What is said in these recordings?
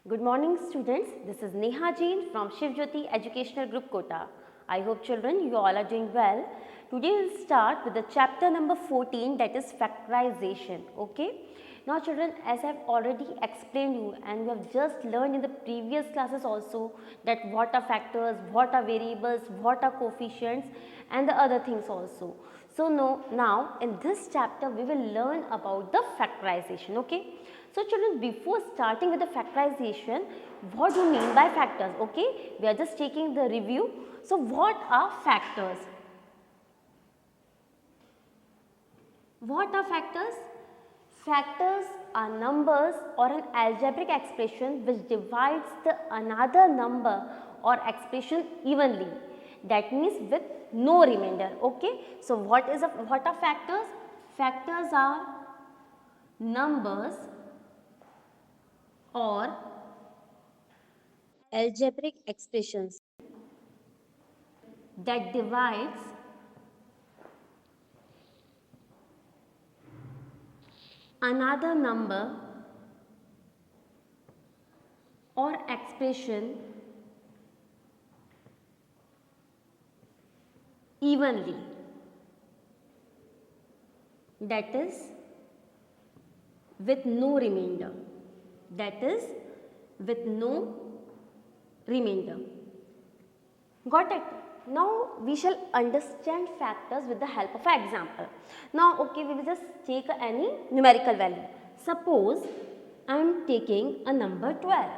Good morning students, this is Neha Jain from Shivjyoti Educational Group Kota. I hope children you all are doing well. Today we will start with the chapter number 14, that is factorization. Okay. Now children, as I have already explained you and we have just learned in the previous classes also that what are factors, what are variables, what are coefficients and the other things also. So now in this chapter we will learn about the factorization. Okay. So children, before starting with the factorization, what do you mean by factors? Okay, we are just taking the review. So what are factors? What are factors? Factors are numbers or an algebraic expression which divides the another number or expression evenly. That means with no remainder. Okay. So what are factors? Factors are numbers or algebraic expressions that divides another number or expression evenly, that is with no remainder, that is with no remainder. Got it? Now we shall understand factors with the help of an example. Now okay, we will just take any numerical value. Suppose I am taking a number 12.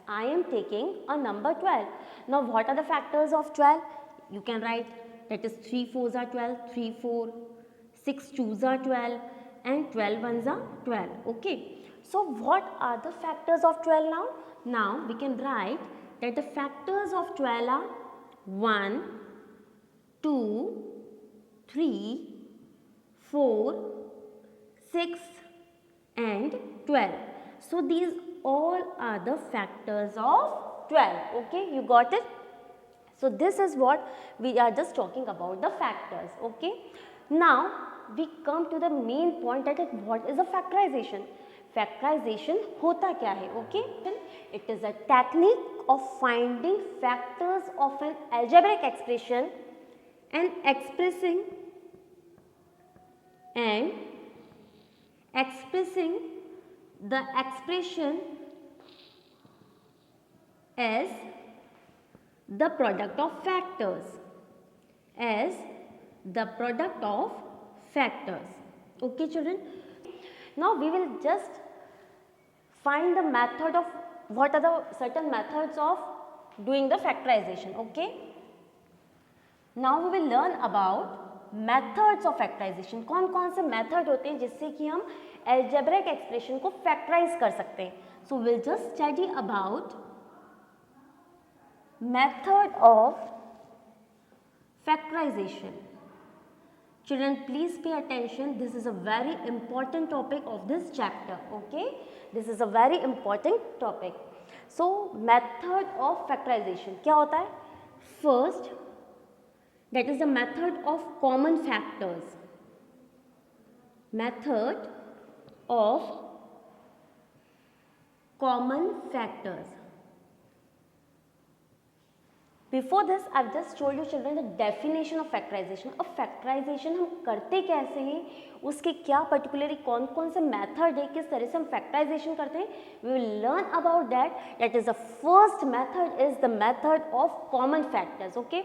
I am taking a number 12. Now what are the factors of 12? You can write, that is 3 4s are 12, 3 4, 6 2s are 12 and 12 1s are 12. Okay. So what are the factors of 12 now? Now we can write that the factors of 12 are 1, 2, 3, 4, 6 and 12. So these all are the factors of 12. Okay, you got it? So this is what we are just talking about, the factors. Okay. Now we come to the main point, that is what is a factorization. Factorization होता क्या है? Okay, it is a technique of finding factors of an algebraic expression and expressing the expression as the product of factors, as the product of factors. Okay children. Now we will just find the method of what are the certain methods of doing the factorization. Okay. Now we will learn about methods of factorization. कौन कौन से method होते हैं जिससे कि हम algebraic expression को factorize कर सकते हैं. So we will just study about method of factorization. Children, please pay attention. This is a very important topic of this chapter. Okay, this is a very important topic. So method of factorization क्या होता है? First, that is the method of common factors. Method of common factors. Before this, I have just told you children the definition of factorization. अब factorization हम करते कैसे हैं, उसके क्या particularly कौन कौन से method है, किस तरह से हम factorization करते हैं, we will learn about that. That is the first method is the method of common factors. Okay.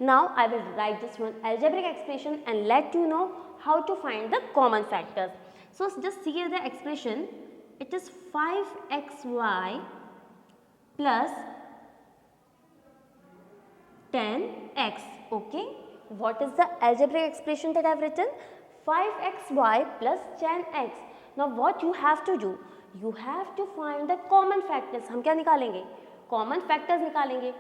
Now I will write this one algebraic expression and let you know how to find the common factors. So just see here the expression. It is 5xy plus 10x. Okay. What is the algebraic expression that I have written? 5xy plus 10x. Now what you have to do? You have to find the common factors. हम क्या निकालेंगे? Common factors निकालेंगे.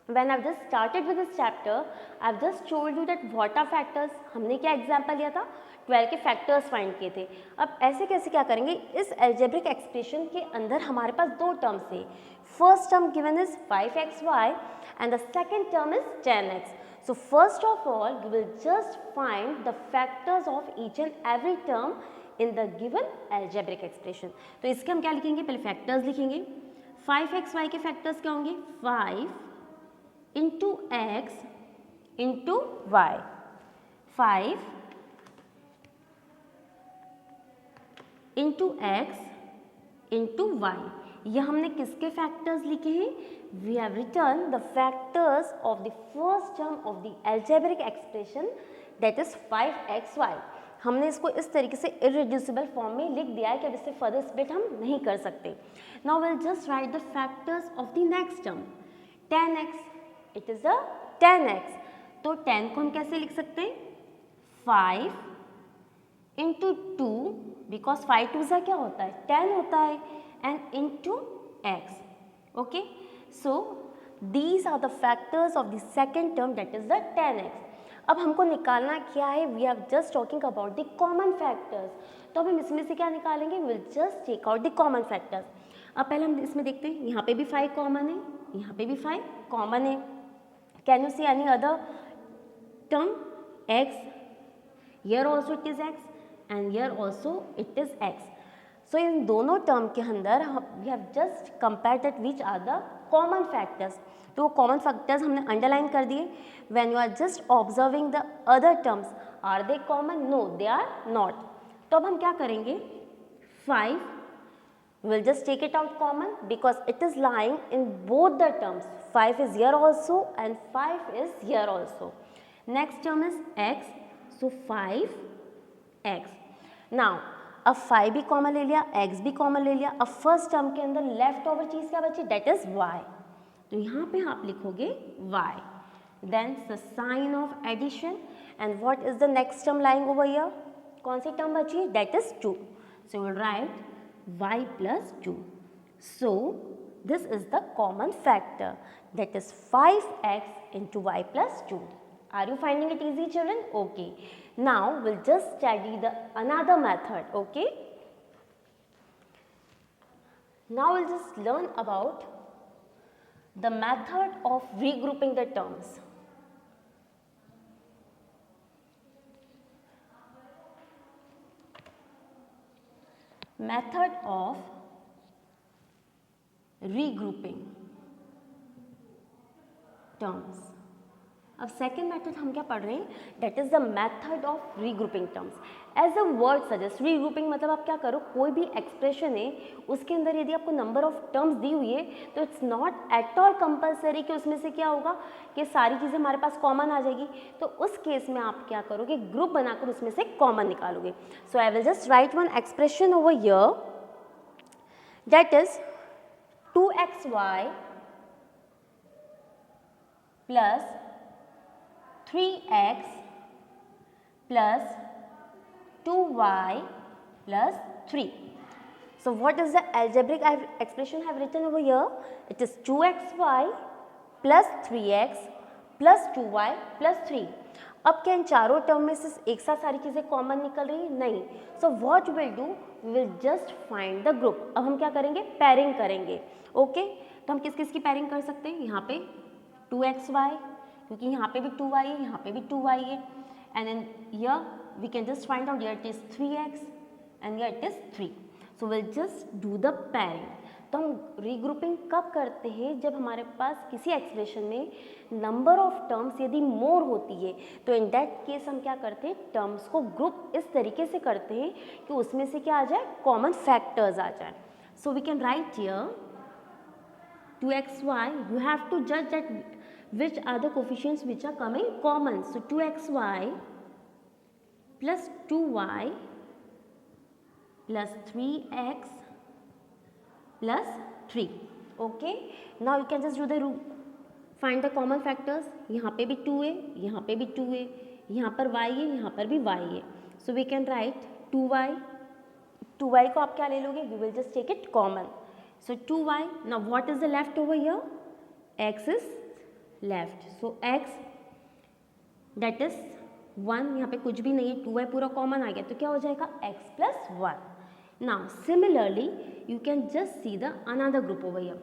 When I've just started with this chapter, I've just told you that what are factors. हमने क्या example लिया था? 12 के factors find किए थे. अब ऐसे कैसे क्या करेंगे? इस algebraic expression के अंदर हमारे पास दो terms है. First term given is 5xy and the second term is 10x. So first of all, you will just find the factors of each and every term in the given algebraic expression. तो इसके हम क्या लिखेंगे? पहले factors लिखेंगे. 5xy के factors क्या होंगे? 5 into x into y, 5 into x into y. यह हमने किसके फैक्टर्स लिखे हैं? We have return the factors of the first term of the algebraic expression that is 5xy। हमने इसको इस तरीके से इररिड्यूसिबल फॉर्म में लिख दिया है कि अब इससे फर्दर स्प्लिट हम नहीं कर सकते। Now will just right the factors of the next term 10x, it is a 10x। तो 10 को हम कैसे लिख सकते हैं? 5 इंटू 2, बिकॉज 5 2 सा क्या होता है? 10 होता है, and into x। Okay, so these are the factors of the second term that is the 10x। अब हमको निकालना क्या है? We are just talking about the common factors. तो अब हम इसमें से क्या निकालेंगे? Will just take out the common factors. अब पहले हम इसमें देखते हैं, यहाँ पे भी 5 कॉमन है, यहाँ पे भी 5 कॉमन है। Can you see any other term? x, here also it is x and here also it is x. So इन दोनों टर्म के अंदर we have just compared that which are the common factors. तो वो common factors हमने underline कर दिए। When you are just observing the other terms, are they common? No, they are not. तो अब हम क्या करेंगे? 5 we'll just take it out common because it is lying in both the terms. 5 is here also and 5 is here also. Next term is x, so 5x. Now अब 5 भी common ले लिया, x भी कॉमन ले लिया। अब first term के अंदर लेफ्ट ओवर चीज़ क्या बची? That is y। तो यहाँ पे आप लिखोगे y, then the sign of addition, and what is the next term lying over here? कौन सी टर्म बची? That is 2। So will write y plus 2. So this is the common factor, that is 5x into y plus 2. Are you finding it easy, children? Okay. Now we'll just study the another method. Okay. Now we'll just learn about the method of regrouping the terms. Method of regrouping terms. अब second method हम क्या पढ़ रहे हैं? That is the method of regrouping terms. As a word suggest, regrouping मतलब आप क्या करो, कोई भी एक्सप्रेशन है उसके अंदर यदि आपको नंबर ऑफ टर्म्स दी हुई है तो it's not at all compulsory कि उसमें से क्या होगा कि सारी चीज़ें हमारे पास कॉमन आ जाएगी। तो उस केस में आप क्या करोगे? ग्रुप बनाकर उसमें से कॉमन निकालोगे। So I will just write one expression over here, that is 2xy plus 3x plus 2y plus 3. So what is the algebraic expression I have written over here? It is 2xy plus 3x plus 2y plus 3. अब क्या इन चारों term में से एक साथ सारी चीज़ें common निकल रही है? नहीं। So what will do, we will just find the group. अब हम क्या करेंगे? पेयरिंग करेंगे। ओके, तो हम किस किस की पेयरिंग कर सकते हैं? यहाँ पे 2xy, क्योंकि यहाँ पे भी 2y है, यहाँ पे भी 2y है, and then here we can just find out here it is 3x and here it is 3. So will just do the pairing. तो हम रीग्रुपिंग कब करते हैं? जब हमारे पास किसी एक्सप्रेशन में नंबर ऑफ टर्म्स यदि मोर होती है, तो इन दैट केस हम क्या करते हैं? टर्म्स को ग्रुप इस तरीके से करते हैं कि उसमें से क्या आ जाए? कॉमन फैक्टर्स आ जाए. So we can write here 2xy, you have to judge that which are the coefficients which are coming common. So 2xy plus 2y plus 3x plus 3. Okay, now you can just do the find the common factors. यहाँ पे भी 2 है, यहाँ पे भी 2 है, यहाँ पर y है, यहाँ पर भी y है. So we can write 2y. 2y को आप क्या ले लोगे? You will just take it common. So 2y. Now what is the left over here? X is left. So x, that is 1. यहाँ पे कुछ भी नहीं है, 2y पूरा कॉमन आ गया, तो क्या हो जाएगा? x plus 1. Now similarly you can just see the another group over here.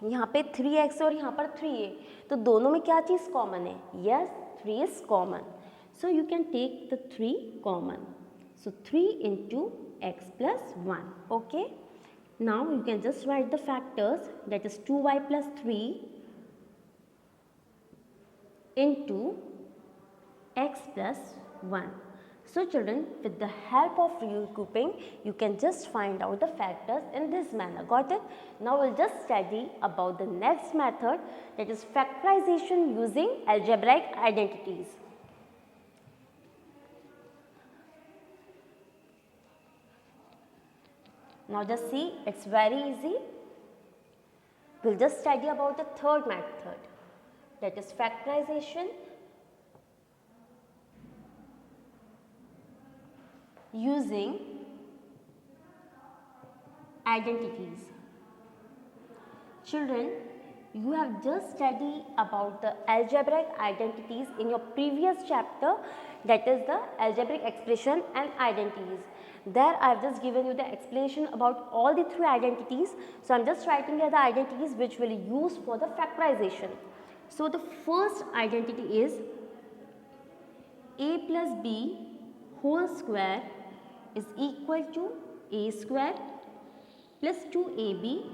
यहाँ पे 3x और यहाँ पर 3 है, तो दोनों में क्या चीज़ कॉमन है? Yes, 3 is common. So you can take the 3 common. So 3 into x plus 1. Okay. Now you can just write the factors, that is 2y plus 3 into x plus 1. So children, with the help of regrouping, you can just find out the factors in this manner. Got it? Now we'll just study about the next method, that is factorization using algebraic identities. Now just see, it's very easy. We'll just study about the third method, that is factorization using identities. Children, you have just studied about the algebraic identities in your previous chapter, that is the algebraic expression and identities. There I have just given you the explanation about all the three identities. So I am just writing here the identities which will use for the factorization. So the first identity is a plus b whole square is equal to a square plus 2ab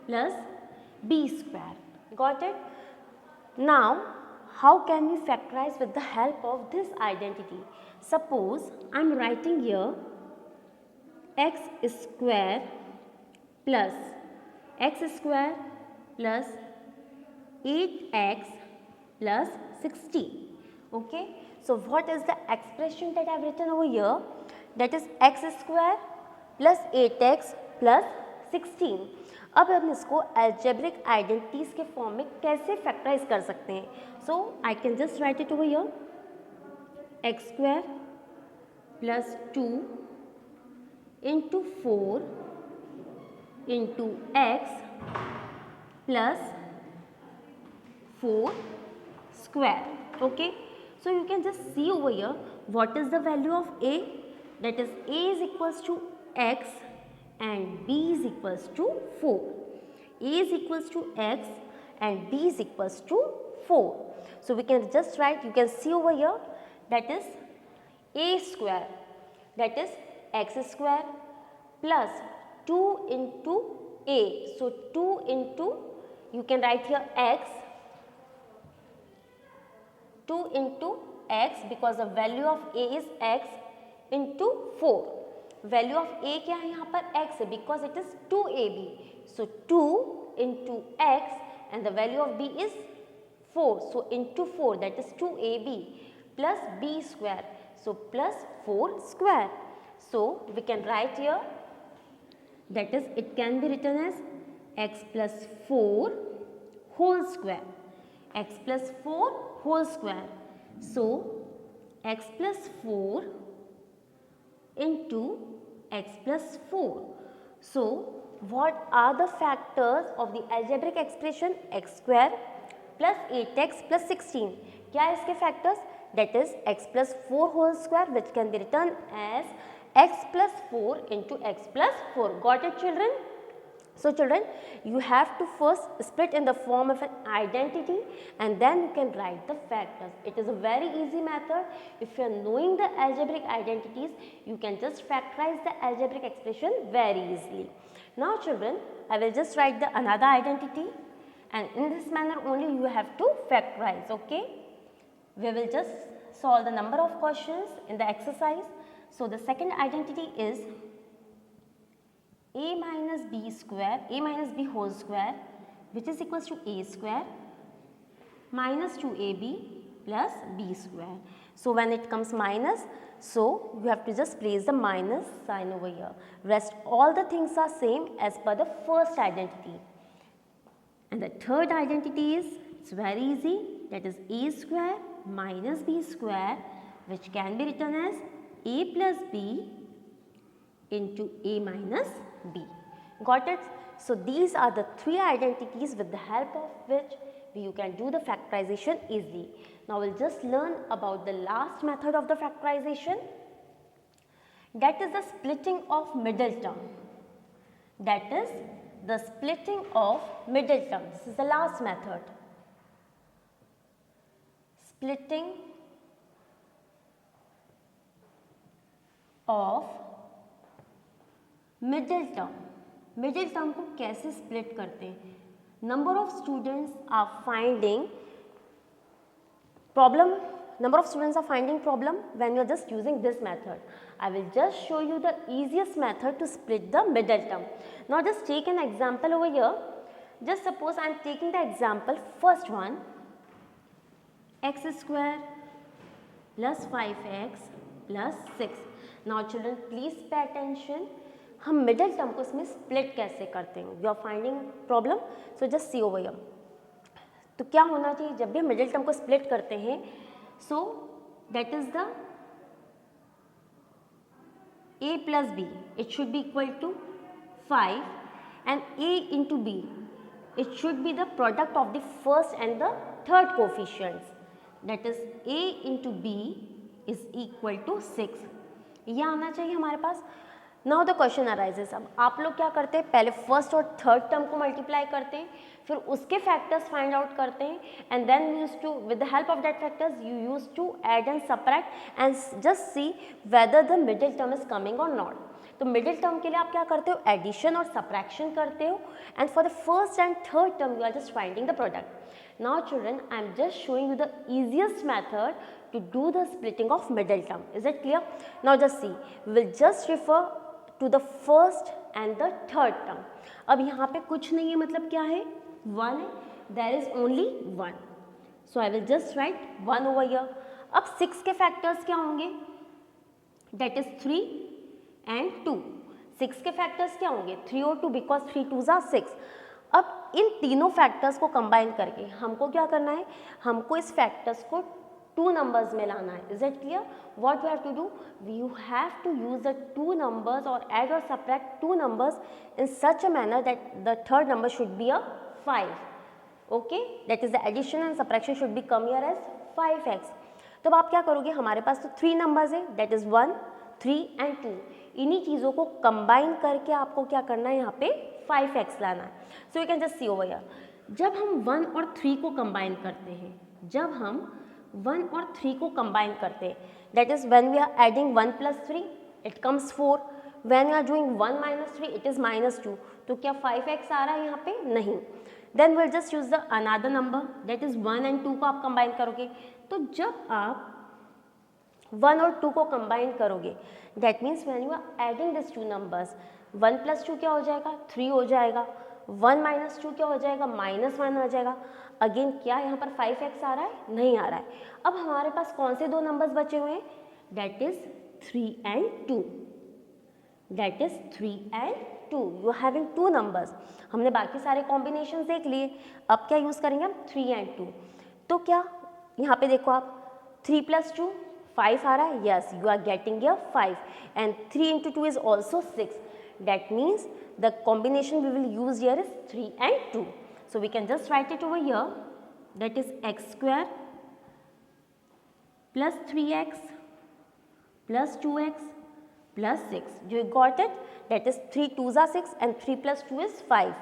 plus b square. Got it? Now, how can we factorize with the help of this identity? Suppose I am writing here x square plus x square plus 8x plus 16. Okay. So, what is the expression that I have written over here? That is x square plus 8x plus 16. अब हम इसको algebraic identities के form में कैसे factorise कर सकते हैं? So I can just write it over here, x square plus 2 into 4 into x plus 4 square. Okay. So you can just see over here what is the value of a, that is a is equals to x and b is equals to 4. A is equals to x and b is equals to 4. So we can just write, you can see over here, that is a square, that is x square plus 2 into a. So 2 into, you can write here x, 2 into x because the value of a is x into 4. Value of a क्या है यहाँ पर x है because it is 2ab. So 2 into x and the value of b is 4. So into 4, that is 2ab plus b square. So plus 4 square. So we can write here, that is it can be written as x plus 4 whole square. X plus 4 whole square. So x plus 4 into x plus 4. So what are the factors of the algebraic expression x square plus 8x plus 16? क्या है इसके factors? That is x plus 4 whole square, which can be written as x plus 4 into x plus 4. Got it, children? So children, you have to first split in the form of an identity and then you can write the factors. It is a very easy method. If you are knowing the algebraic identities, you can just factorize the algebraic expression very easily. Now children, I will just write the another identity and in this manner only you have to factorize. Okay. We will just solve the number of questions in the exercise. So the second identity is a minus b square, a minus b whole square, which is equals to a square minus 2ab plus b square. So when it comes minus, so you have to just place the minus sign over here. Rest all the things are same as per the first identity. And the third identity is, it's very easy, that is a square minus b square, which can be written as a plus b into a minus b. Got it? So these are the three identities with the help of which you can do the factorization easily. Now we'll just learn about the last method of the factorization, that is the splitting of middle term. That is the splitting of middle term. This is the last method. Splitting of middle term. Middle term को कैसे split करते हैं. Number of students are finding problem, number of students are finding problem when you are just using this method. I will just show you the easiest method to split the middle term. Now just take an example over here. Just suppose I am taking the example, first one, x square plus 5x plus 6. Now children please pay attention. हम middle term को इसमें split कैसे करते हैं. You are finding problem, so just see over here. तो क्या होना चाहिए जब भी हम मिडिल टर्म को स्प्लिट करते हैं, so that is the a plus B, it should be equal to 5 and a into B, it should be the product of the first and the third coefficients, that is a into B is equal to 6. यह आना चाहिए हमारे पास. Now the question arises. अब आप लोग क्या करते हैं, पहले फर्स्ट और थर्ड टर्म को मल्टीप्लाई करते हैं, फिर उसके फैक्टर्स फाइंड आउट करते हैं, and then use to with the help of that factors you use to add and subtract and just see whether the middle term is coming और not. तो middle term के लिए आप क्या करते हो, एडिशन और सबट्रैक्शन करते हो, and for the first and third term you are just finding the product. Now children, I am just showing you the easiest method to do the splitting of middle term. Is it clear? Now just see, we will just refer to the first and the third term. अब यहाँ पे कुछ नहीं है, मतलब क्या है, 1 है, there is only 1. So I will just write 1 over here. अब 6 के फैक्टर्स क्या होंगे, that is 3 and 2. 6 के फैक्टर्स क्या होंगे, 3 और 2, because 3 2s are 6. अब इन तीनों फैक्टर्स को कंबाइन करके हमको क्या करना है, हमको इस फैक्टर्स को 2 नंबर्स में लाना है. Is it clear? What we have to do, we have to use the 2 numbers और ऐड और subtract 2 numbers in such a manner that the third number should be a 5. Okay, that is the addition and subtraction should be come here as 5x. तो अब आप क्या करोगे, हमारे पास तो 3 numbers है, दैट इज 1, 3 एंड 2. इन्हीं चीज़ों को कंबाइन करके आपको क्या करना है, यहाँ पे 5x लाना है. So you can just see over here. जब हम 1 और 3 को कंबाइन करते हैं, जब हम 1 और 3 को कंबाइन करते हैं, that is when we are adding 1 plus 3 it comes 4, when we are doing 1 minus 3 it is -2. तो क्या 5x आ रहा है यहाँ पे, नहीं. Then will just use the another number, that is 1 and 2 को आप कंबाइन करोगे. तो जब आप 1 और 2 को कंबाइन करोगे, that means when you are adding this 2 numbers, 1 plus 2 क्या हो जाएगा, 3 हो जाएगा, 1 माइनस 2 क्या हो जाएगा, -1 आ जाएगा. अगेन क्या यहाँ पर 5x आ रहा है, नहीं आ रहा है. अब हमारे पास कौन से 2 नंबर्स बचे हुए हैं, that is 3 and 2, that is 3 and 2. You are having 2 numbers. हमने बाकी सारे कॉम्बिनेशन देख लिए, अब क्या यूज़ करेंगे हम, 3 एंड 2. तो क्या यहाँ पे देखो आप, 3 प्लस 2 5 आ रहा है, yes you are getting here 5, and 3 into 2 is also 6. That means the combination we will use here is 3 and 2. So we can just write it over here, that is x square plus 3x plus 2x plus 6. You got it? That is 3 2s are 6 and 3 plus 2 is 5.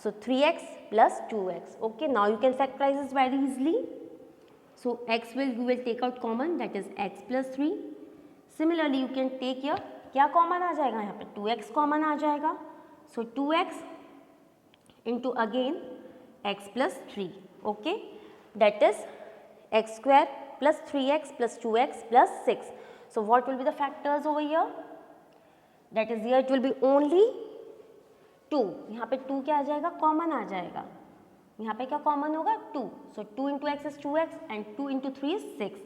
So 3x plus 2x. Okay, now you can factorize this very easily. So you will take out common, that is x plus 3. Similarly you can take here, क्या common आ जाएगा यहाँ पे, 2x common आ जाएगा. सो 2x into again x plus 3. Okay, that is x square plus 3x plus 2x plus 6. So what will be the factors over here, that is here it will be only 2. यहाँ पे 2 क्या आ जाएगा, common आ जाएगा. यहाँ पे क्या common होगा, 2. सो 2 into x is 2x and 2 into 3 is 6.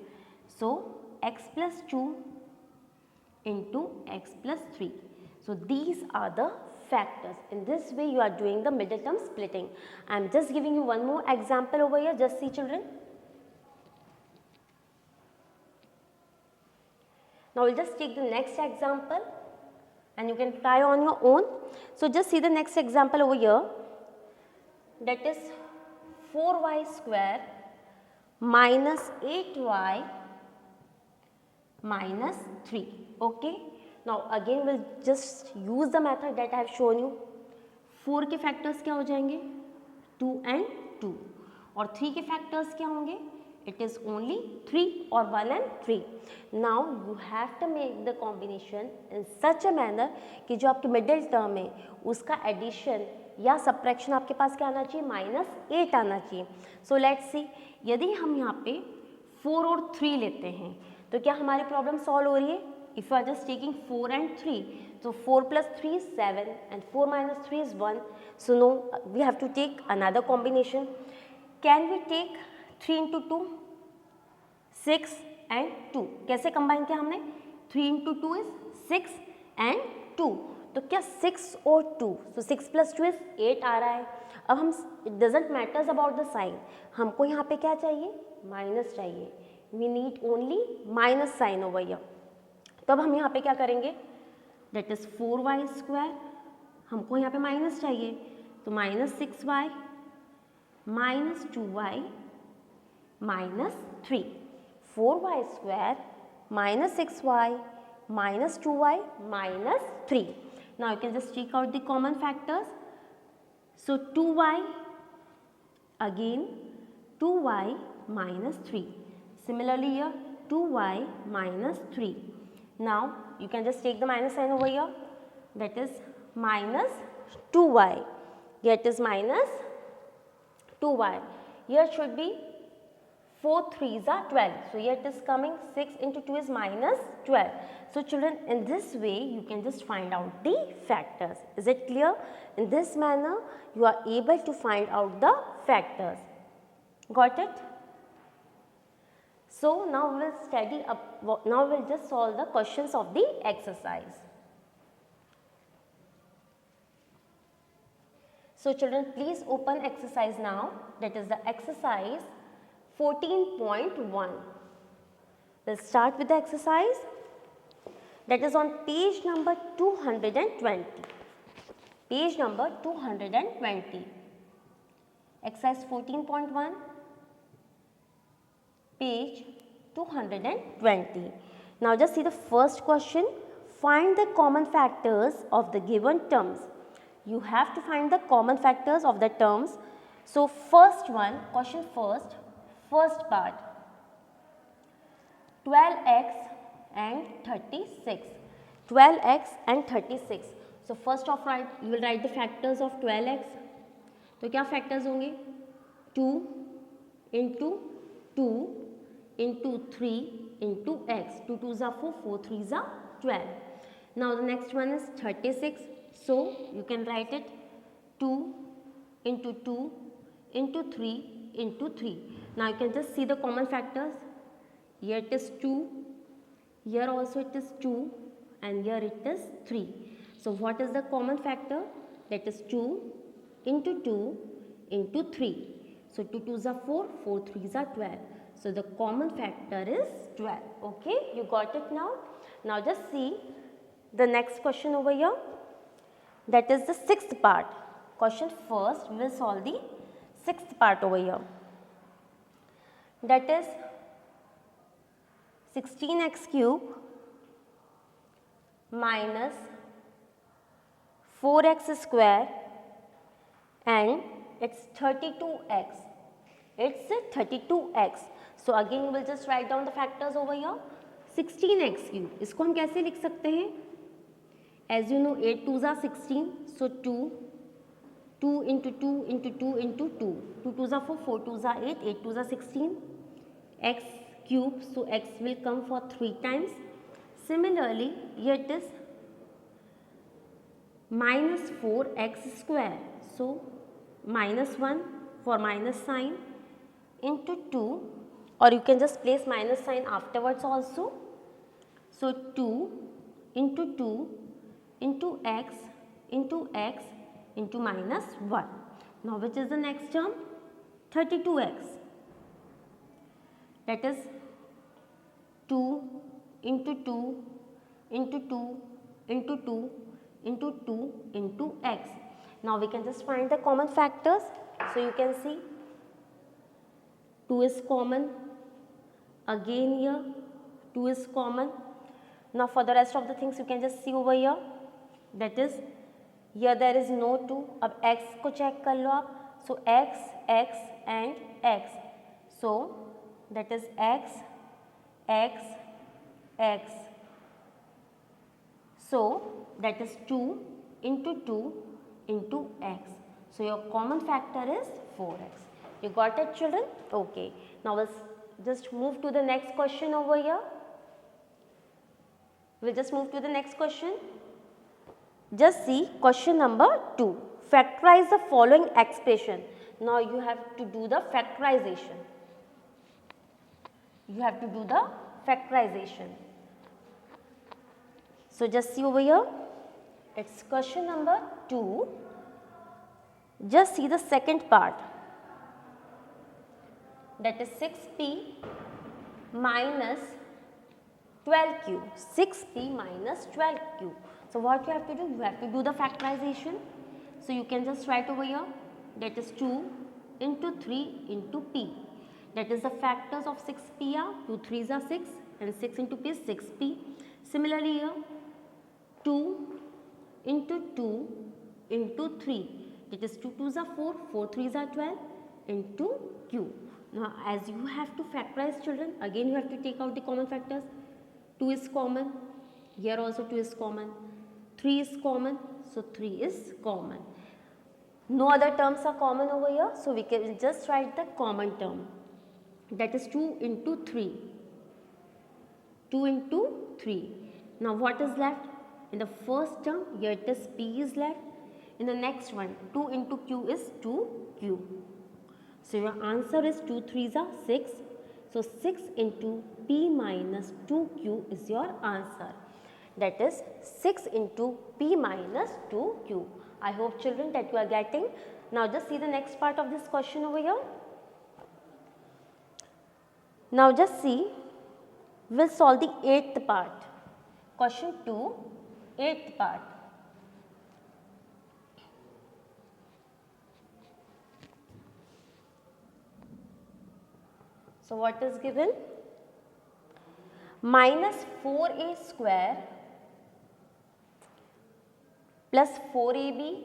So x plus 2 into x plus 3. So these are the factors. In this way you are doing the middle term splitting. I am just giving you one more example over here. Just see children. Now we'll just take the next example and you can try on your own. So just see the next example over here. That is 4y square minus 8y minus 3. Okay, now again we'll just use the method that I have shown you. 4 के factors क्या हो जाएंगे, 2 and 2, और 3 के factors क्या होंगे, It is only 3 or 1 and 3. Now you have to make the combination in such a manner कि जो आपकी मिडिल टर्म है उसका एडिशन या सब्ट्रैक्शन आपके पास क्या आना चाहिए, -8 आना चाहिए. सो लेट्स सी, यदि हम यहाँ पे 4 और 3 लेते हैं तो क्या हमारी प्रॉब्लम सॉल्व हो रही है. If you are just taking 4 and 3, so 4 plus 3 is 7 and 4 minus 3 is 1. So no, we have to take another combination. Can we take 3 into 2, 6 and 2. कैसे कंबाइन किया हमने, 3 into 2 is 6 and 2. तो क्या 6 और 2, so 6 plus 2 is 8 आ रहा है. अब हम, it doesn't matters about the sign, हमको यहाँ पे क्या चाहिए, माइनस चाहिए. we need only minus sign over here. तो अब हम यहाँ पे क्या करेंगे, that is 4y square, हमको यहाँ पे माइनस चाहिए तो -6y -2y -3. 4y square -6y -2y -3. Now you can just take out the common factors. So 2y, again 2y -3. Similarly here 2y -3. Now you can just take the minus sign over here, that is -2y. Here it is -2y. Here should be 4 3s are 12. So here it is coming 6 into 2 is -12. So children, in this way you can just find out the factors. Is it clear? In this manner you are able to find out the factors. Got it? So now we will study up. Now we will just solve the questions of the exercise. So children, please open exercise now. That is the exercise 14.1. We'll start with the exercise. That is on page number 220. Page number 220. Exercise 14.1. Page 220. Now just see the first question. Find the common factors of the given terms. You have to find the common factors of the terms. So first one, question first part, 12x and 36. 12x and 36. So first of all, you will write the factors of 12x. तो क्या factors होंगे, 2 into 2 into 3 into x. 2 2s are 4, 4 3s are 12. Now the next one is 36. So you can write it 2 into 2 into 3 into 3. Now you can just see the common factors. Here it is 2, here also it is 2, and here it is 3. So what is the common factor? That is 2 into 2 into 3. So 2 2s are 4, 4 3s are 12. So the common factor is 12. Okay, you got it now? Now just see the next question over here. That is the sixth part. Question first, we will solve the sixth part over here. That is 16x cube minus 4x square and it's 32x. It's 32x. So again you will just write down the factors over here. 16x cube, इसको हम कैसे लिख सकते हैं? As you know, 8 2s are 16. So 2 into 2 into 2 into 2. 2 2s are 4, 4 2s are 8, 8 2s are 16. X cube, so x will come for 3 times. Similarly, here it is minus 4x square. So minus 1 for minus sign into 2, or you can just place minus sign afterwards also. So 2 into 2 into x into minus 1. Now which is the next term? 32x. That is 2 into 2 into 2 into 2 into 2 into x. Now we can just find the common factors. So you can see 2 is common. Again here 2 is common. Now for the rest of the things you can just see over here. That is, here there is no 2. अब x को check कर लो आप. So x and x. So that is x, x, x. So that is 2 into 2 into x. So your common factor is 4x. You got it, children? Okay. Now let's just move to the next question over here. We'll just move to the next question. Just see question number 2. Factorize the following expression. Now you have to do the factorization. You have to do the factorization. So just see over here. It's question number 2. Just see the second part. That is 6p minus 12q. 6p minus 12q. So what you have to do? You have to do the factorization. So you can just write over here. That is 2 into 3 into p. That is the factors of 6p are 2 3s are 6 and 6 into p is 6p. Similarly here 2 into 2 into 3. That is 2 2s are 4, 4 3s are 12 into q. Now as you have to factorize, children, again you have to take out the common factors. 2 is common, here also 2 is common, 3 is common, so 3 is common. No other terms are common over here, so we can just write the common term. That is 2 into 3, 2 into 3. Now what is left? In the first term, here it is p is left. In the next one, 2 into q is 2q. So your answer is 2 3s are 6. So 6 into p minus 2q is your answer. That is 6 into p minus 2q. I hope, children, that you are getting. Now just see the next part of this question over here. Now just see, we'll solve the 8th part. Question 2, 8th part. So what is given? Minus 4a square plus 4ab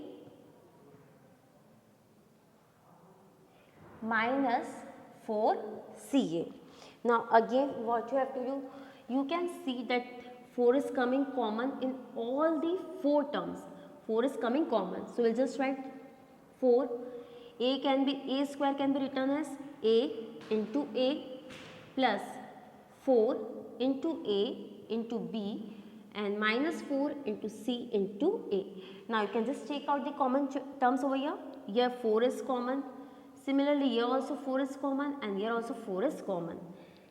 minus 4ca. Now again what you have to do, you can see that 4 is coming common in all the 4 terms. 4 is coming common. So we'll just write 4. A square can be written as a into a plus 4 into a into b and minus 4 into c into a. Now you can just take out the common terms over here. Here 4 is common. Similarly here also 4 is common and here also 4 is common.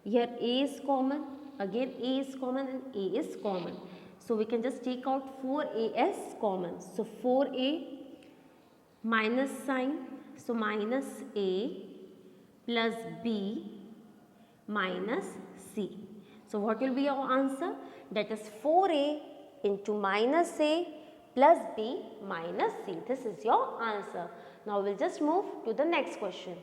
Here a is common, again a is common and a is common. So we can just take out 4a as common. So 4a minus sign, so minus a plus b minus c. So what will be your answer? That is 4a into minus a plus b minus c. This is your answer. Now we'll just move to the next question.